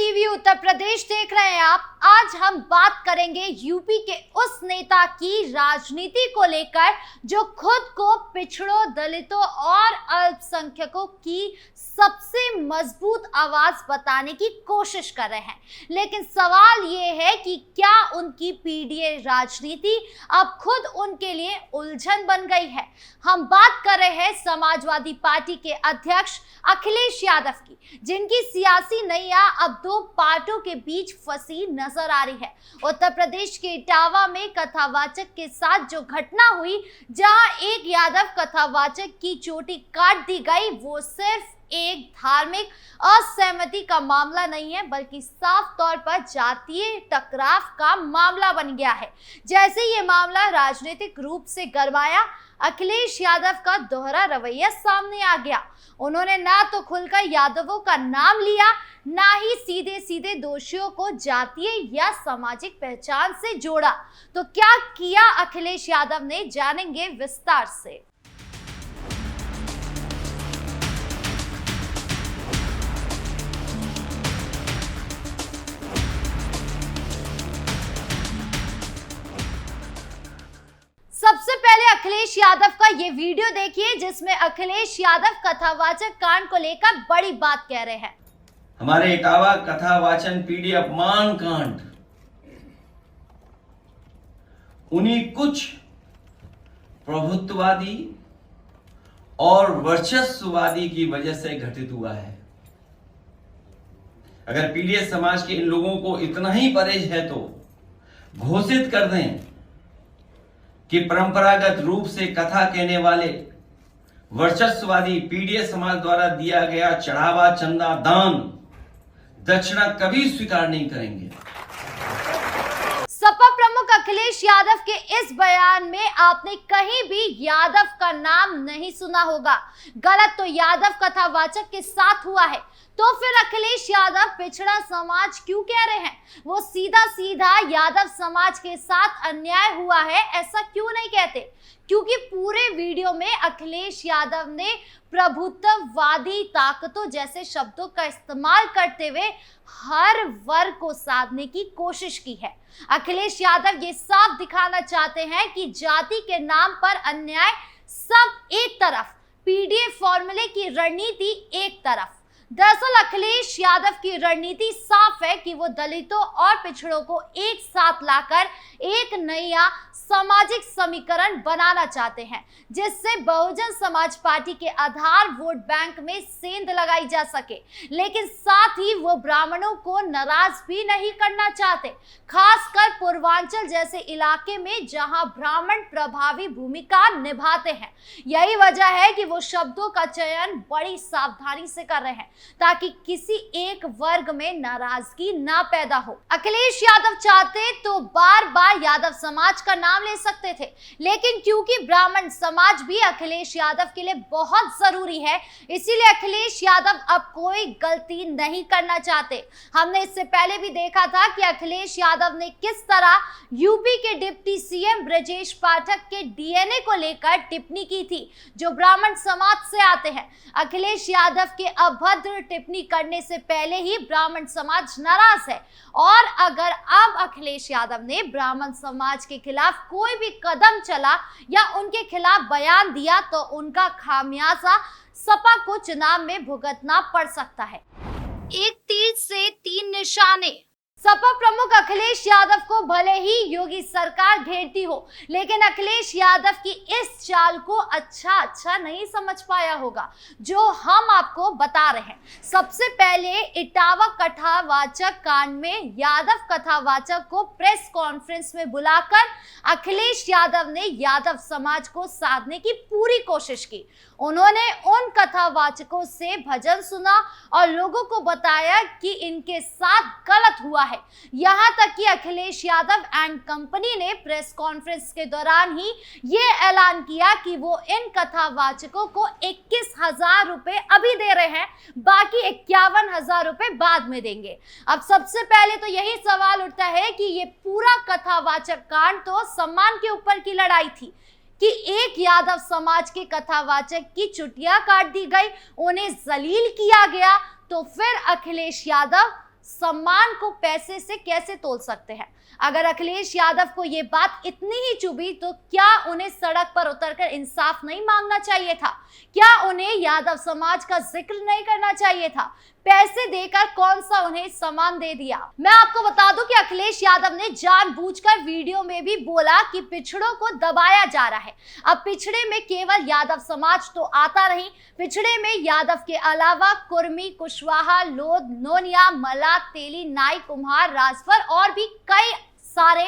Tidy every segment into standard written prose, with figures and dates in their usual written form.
TV Uttar Pradesh देख रहे हैं आप। आज हम बात करेंगे यूपी के उस नेता की राजनीति को लेकर जो खुद को पिछड़ों, दलितों और अल्पसंख्यकों की सबसे मजबूत आवाज बताने की कोशिश कर रहे हैं। लेकिन सवाल ये है कि क्या उनकी पीडीए राजनीति अब खुद उनके लिए उलझन बन गई है। हम बात कर रहे हैं समाजवादी पार्टी के अध्यक्ष अखिलेश यादव की, जिनकी सियासी नैया अब दो पार्टियों के बीच फंसी नजर आ रही है। उत्तर प्रदेश के इटावा में कथावाचक के साथ जो घटना हुई, जहां एक यादव कथावाचक की चोटी काट दी गई, वो सिर्फ एक धार्मिक असहमति का मामला नहीं है, बल्कि साफ तौर पर जातीय टकराव का मामला बन गया है। जैसे ये मामला राजनीतिक रूप से गरमाया, अखिलेश यादव का दोहरा रवैया सामने आ गया। उन्होंने ना तो खुलकर यादवों का नाम लिया, ना ही सीधे सीधे दोषियों को जातीय या सामाजिक पहचान से जोड़ा। तो क्या किया अखिलेश यादव ने, जानेंगे विस्तार से। सबसे पहले अखिलेश यादव का ये वीडियो देखिए, जिसमें अखिलेश यादव कथावाचक कांड को लेकर बड़ी बात कह रहे हैं। हमारे इटावा कथावाचन पीढ़ी अपमान कांड उन्हीं कुछ प्रभुत्ववादी और वर्चस्ववादी की वजह से घटित हुआ है। अगर पीढ़ी समाज के इन लोगों को इतना ही परहेज है तो घोषित कर दें कि परंपरागत रूप से कथा कहने वाले वर्चस्ववादी पीडीए समाज द्वारा दिया गया चढ़ावा, चंदा, दान, दक्षिणा कभी स्वीकार नहीं करेंगे। सपा प्रमुख अखिलेश यादव के इस बयान में आपने कहीं भी यादव का नाम नहीं सुना होगा। गलत तो यादव कथावाचक के साथ हुआ है, तो फिर अखिलेश यादव पिछड़ा समाज क्यों कह रहे हैं? वो सीधा सीधा यादव समाज के साथ अन्याय हुआ है ऐसा क्यों नहीं कहते? क्योंकि पूरे वीडियो में अखिलेश यादव ने प्रभुत्ववादी ताकतों जैसे शब्दों का इस्तेमाल करते हुए हर वर्ग को साधने की कोशिश की है। अखिलेश यादव ये साफ दिखाना चाहते हैं कि जाति के नाम पर अन्याय सब एक तरफ, पीडीए फॉर्मूले की रणनीति एक तरफ। दरअसल अखिलेश यादव की रणनीति साफ है कि वो दलितों और पिछड़ों को एक साथ लाकर एक नया सामाजिक समीकरण बनाना चाहते हैं, जिससे बहुजन समाज पार्टी के आधार वोट बैंक में सेंध लगाई जा सके। लेकिन साथ ही वो ब्राह्मणों को नाराज भी नहीं करना चाहते, खासकर पूर्वांचल जैसे इलाके में जहां ब्राह्मण प्रभावी भूमिका निभाते हैं। यही वजह है कि वो शब्दों का चयन बड़ी सावधानी से कर रहे हैं, ताकि किसी एक वर्ग में नाराजगी ना पैदा हो। अखिलेश यादव चाहते तो बार बार यादव समाज का नाम ले सकते थे, लेकिन क्योंकि ब्राह्मण समाज भी अखिलेश यादव के लिए बहुत जरूरी है, इसीलिए अखिलेश यादव अब कोई गलती नहीं करना चाहते। हमने इससे पहले भी देखा था कि अखिलेश यादव ने किस तरह यूपी के डिप्टी सीएम ब्रजेश पाठक के डीएनए को लेकर टिप्पणी की थी, जो ब्राह्मण समाज से आते हैं। अखिलेश यादव के अभद्र टिप्पणी करने से पहले ही ब्राह्मण समाज नाराज है, और अगर अब अखिलेश यादव ने ब्राह्मण समाज के खिलाफ कोई भी कदम चला या उनके खिलाफ बयान दिया, तो उनका खामियाजा सपा को चुनाव में भुगतना पड़ सकता है। एक तीर से तीन निशाने। सपा प्रमुख अखिलेश यादव को भले ही योगी सरकार घेरती हो, लेकिन अखिलेश यादव की इस चाल को अच्छा नहीं समझ पाया होगा, जो हम आपको बता रहे हैं। सबसे पहले इटावा कथावाचक कांड में यादव कथावाचक को प्रेस कॉन्फ्रेंस में बुलाकर अखिलेश यादव ने यादव समाज को साधने की पूरी कोशिश की। उन्होंने उन कथावाचकों से भजन सुना और लोगों को बताया कि इनके साथ गलत हुआ है। यहां तक कि अखिलेश यादव एंड कंपनी ने प्रेस कॉन्फ्रेंस के दौरान ही ये ऐलान किया कि वो इन कथावाचकों को 21,000 रुपए अभी दे रहे हैं, बाकी 51,000 रुपए बाद में देंगे। अब सबसे पहले तो यही सवाल उठता है कि ये पूरा कथावाचक कांड तो सम्मान के ऊपर की लड़ाई थी कि एक यादव समाज के कथावाचक की चुटिया काट दी गई, उन्हें जलील किया गया, तो फिर अखिलेश यादव सम्मान को पैसे से कैसे तोल सकते हैं। अगर अखिलेश यादव को ये बात इतनी ही चुभी तो क्या उन्हें सड़क पर उतरकर इंसाफ नहीं मांगना चाहिए था? क्या उन्हें यादव समाज का जिक्र नहीं करना चाहिए था? पैसे देकर कौन सा उन्हें सम्मान दे दिया? मैं आपको बता दूं कि अखिलेश यादव ने जानबूझकर वीडियो में भी बोला कि पिछड़ों को दबाया जा रहा है। अब पिछड़े में केवल यादव समाज तो आता नहीं, पिछड़े में यादव के अलावा कुर्मी, कुशवाहा, लोध, नोनिया, मला, तेली, नाई, कुम्हार, राजभर और भी कई सारे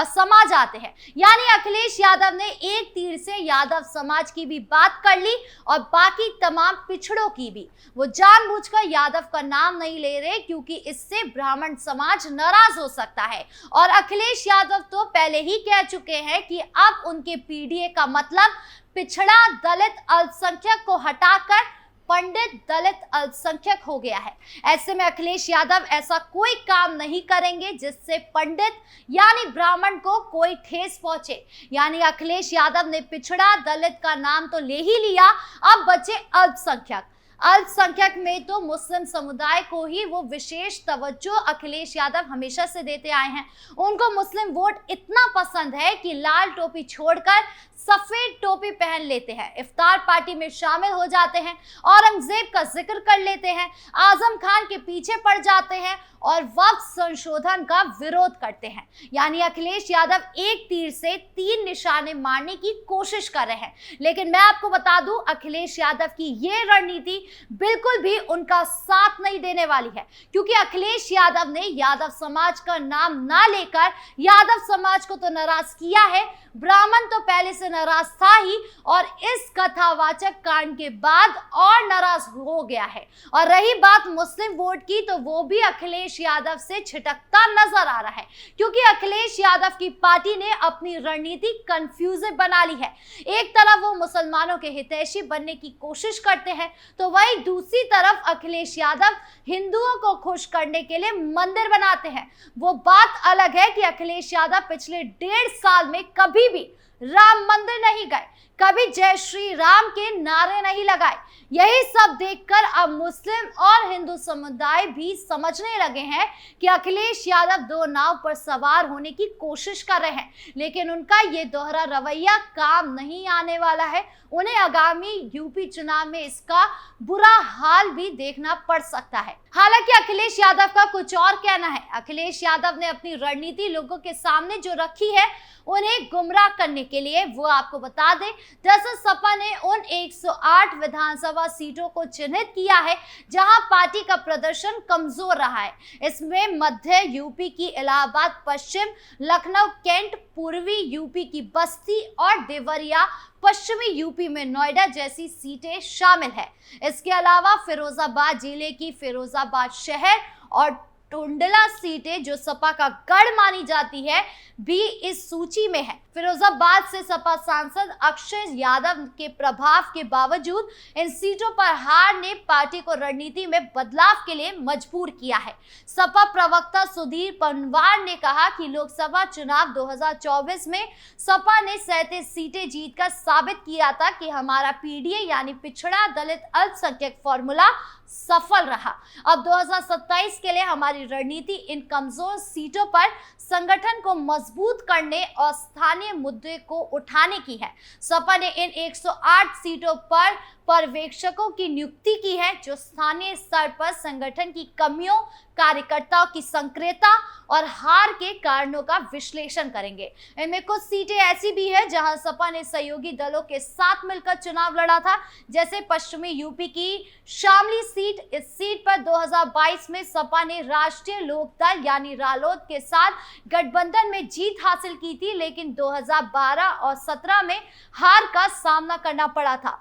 समाज आते हैं। यानी अखिलेश यादव ने एक तीर से यादव समाज की भी बात कर ली और बाकी तमाम पिछड़ों की भी। वो जानबूझकर यादव का नाम नहीं ले रहे क्योंकि इससे ब्राह्मण समाज नाराज हो सकता है। और अखिलेश यादव तो पहले ही कह चुके हैं कि अब उनके पीडीए का मतलब पिछड़ा, दलित, अल्पसंख्यक को हटाकर पंडित, दलित, अल्पसंख्यक हो गया है। ऐसे में अखिलेश यादव ऐसा कोई काम नहीं करेंगे जिससे पंडित यानी ब्राह्मण को कोई ठेस पहुंचे। यानी अखिलेश यादव ने पिछड़ा, दलित का नाम तो ले ही लिया, अब बचे अल्पसंख्यक। अल्पसंख्यक में तो मुस्लिम समुदाय को ही वो विशेष तवज्जो अखिलेश यादव हमेशा से देते आए हैं। उनको मुस्लिम वोट इतना पसंद है कि लाल टोपी छोड़कर सफेद टोपी पहन लेते हैं, इफ्तार पार्टी में शामिल हो जाते हैं, औरंगजेब का जिक्र कर लेते हैं, आजम खान के पीछे पड़ जाते हैं और वक्फ संशोधन का विरोध करते हैं। यानी अखिलेश यादव एक तीर से तीन निशाने मारने की कोशिश कर रहे हैं। लेकिन मैं आपको बता दूं, अखिलेश यादव की ये रणनीति बिल्कुल भी उनका साथ नहीं देने वाली है, क्योंकि अखिलेश यादव ने यादव समाज का नाम ना लेकर यादव समाज को तो नाराज किया है, ब्राह्मण तो पहले से नाराज था ही और इस कथावाचक कांड के बाद और नाराज हो गया है। और रही बात मुस्लिम वोट की, तो वो भी अखिलेश यादव से छिटकता नजर आ रहा है, क्योंकि अखिलेश यादव की पार्टी ने अपनी रणनीति कंफ्यूजिव बना ली है। एक तरफ वो मुसलमानों के हितैषी बनने की कोशिश करते हैं, तो वहीं दूसरी तरफ अखिलेश यादव हिंदुओं को खुश करने के लिए मंदिर बनाते हैं। वो बात अलग है कि अखिलेश यादव पिछले 1.5 साल में कभी भी राम मंदिर नहीं गए, कभी जय श्री राम के नारे नहीं लगाए। यही सब देखकर अब मुस्लिम और हिंदू समुदाय भी समझने लगे हैं कि अखिलेश यादव दो नाव पर सवार होने की कोशिश कर रहे हैं, लेकिन उनका ये दोहरा रवैया काम नहीं आने वाला है। उन्हें आगामी यूपी चुनाव में इसका बुरा हाल भी देखना पड़ सकता है। हालांकि अखिलेश यादव का कुछ और कहना है। अखिलेश यादव ने अपनी रणनीति लोगों के सामने जो रखी है, उन्हें गुमराह करने के लिए, वो आपको बता दें, दरअसल सपा ने उन 108 विधानसभा सीटों को चिन्हित किया है जहां पार्टी का प्रदर्शन कमजोर रहा है। इसमें मध्य यूपी की इलाहाबाद पश्चिम, लखनऊ कैंट, पूर्वी यूपी की बस्ती और देवरिया, पश्चिमी यूपी में नोएडा जैसी सीटें शामिल है। इसके अलावा फिरोजाबाद जिले की फिरोजाबाद शहर और टुंडला सीटें जो सपा का गढ़ मानी जाती है भी इस सूची में है। फिरोजाबाद से सपा सांसद अक्षय यादव के प्रभाव के बावजूद इन सीटों पर हार ने पार्टी को रणनीति में बदलाव के लिए मजबूर किया है। सपा प्रवक्ता सुधीर पनवार ने कहा कि लोकसभा चुनाव 2024 में सपा ने 37 सीटें जीतकर साबित किया था कि हमारा पीडीए यानी पिछड़ा, दलित, अल्पसंख्यक फॉर्मूला सफल रहा। अब 2027 के लिए हमारी रणनीति इन कमजोर सीटों पर संगठन को मजबूत करने और स्थानीय मुद्दे को उठाने की है। सपा ने इन 108 सीटों पर पर्यवेक्षकों की नियुक्ति की है जो स्थानीय स्तर पर संगठन की कमियों, कार्यकर्ताओं की संक्रियता और हार के कारणों का विश्लेषण करेंगे। इनमें कुछ सीटें ऐसी भी है जहां सपा ने सहयोगी दलों के साथ मिलकर चुनाव लड़ा था, जैसे पश्चिमी यूपी की शामली सीट। इस सीट पर 2022 में सपा ने राष्ट्रीय लोकदल यानी रालोद के साथ गठबंधन में जीत हासिल की थी, लेकिन 2012 और 17 में हार का सामना करना पड़ा था।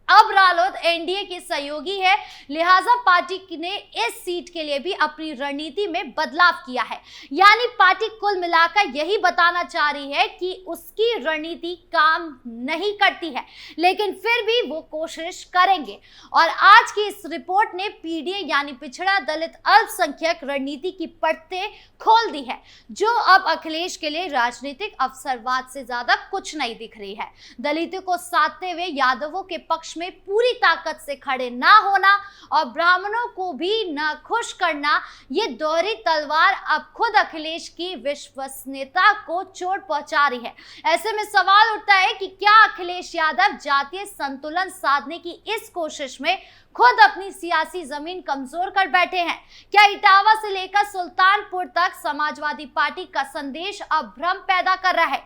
अब रालोद एनडीए की सहयोगी है, लिहाजा पार्टी ने इस सीट के लिए भी अपनी रणनीति में बदलाव किया है। यानी पार्टी कुल मिलाकर यही बताना चाह रही है कि उसकी रणनीति काम नहीं करती है, लेकिन फिर भी वो कोशिश करेंगे। और आज की इस रिपोर्ट ने पीडीए यानी पिछड़ा, दलित, अल्पसंख्यक रणनीति की परतें खोल दी है, जो अब अखिलेश के लिए राजनीतिक अवसरवाद से ज्यादा कुछ नहीं दिख रही है। दलितों को साधते हुए यादवों के पक्ष में पूरी ताकत से खड़े ना होना और ब्राह्मणों को भी ना खुश करना, ये दोहरी तलवार अब खुद अखिलेश की विश्वसनीयता को चोट पहुंचा रही है। ऐसे में सवाल उठता है कि क्या अखिलेश यादव जातीय संतुलन साधने की इस कोशिश में खुद अपनी सियासी जमीन कमजोर कर बैठे हैं? क्या इटावा से लेकर सुल्तानपुर तक समाजवादी पार्टी का संदेश अब भ्रम पैदा कर रहा है?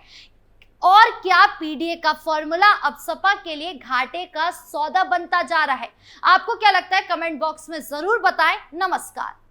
और क्या पीडीए का फॉर्मूला अब सपा के लिए घाटे का सौदा बनता जा रहा है? आपको क्या लगता है? कमेंट बॉक्स में जरूर बताएं। नमस्कार।